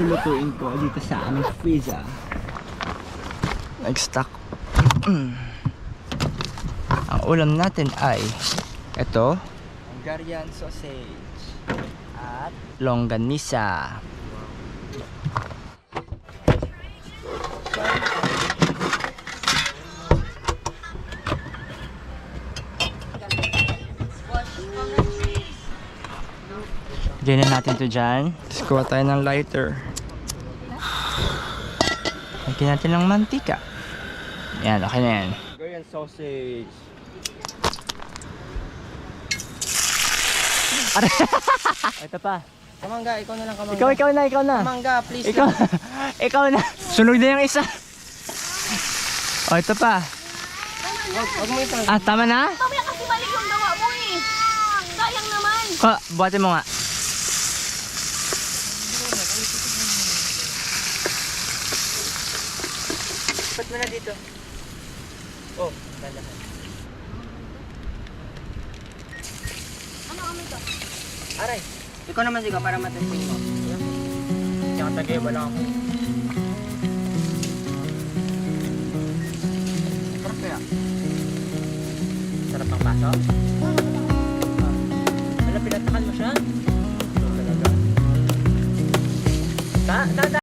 lulutuin ko dito sa aming pizza. Nag-stock. Ang ulam natin ay ito, Hungarian sausage at longganisa. Lagyan na natin to dyan. Tapos kuha tayo ng lighter. Lagyan natin ng mantika. Yan, okay na yan. Hungarian sausage. Ito pa. Kamangga, ikaw na lang kamangga. Ikaw na. Kamangga, please Ikaw, ikaw na. Sunog na yung isa. Oh, ito pa. Wag mo ito. Ah, tama na? Mamaya kasi mali yung gawa mo eh. Sayang naman. Buhatin mo nga. Ba't mo na dito? Oh, dala. Ano kami to? Aray, ikaw naman sigaw para matesting mo. Tsaka tagay ba lang ako? Sarap kaya? Sarap ang paso? Wala, pinatakan mo siya? Talaga?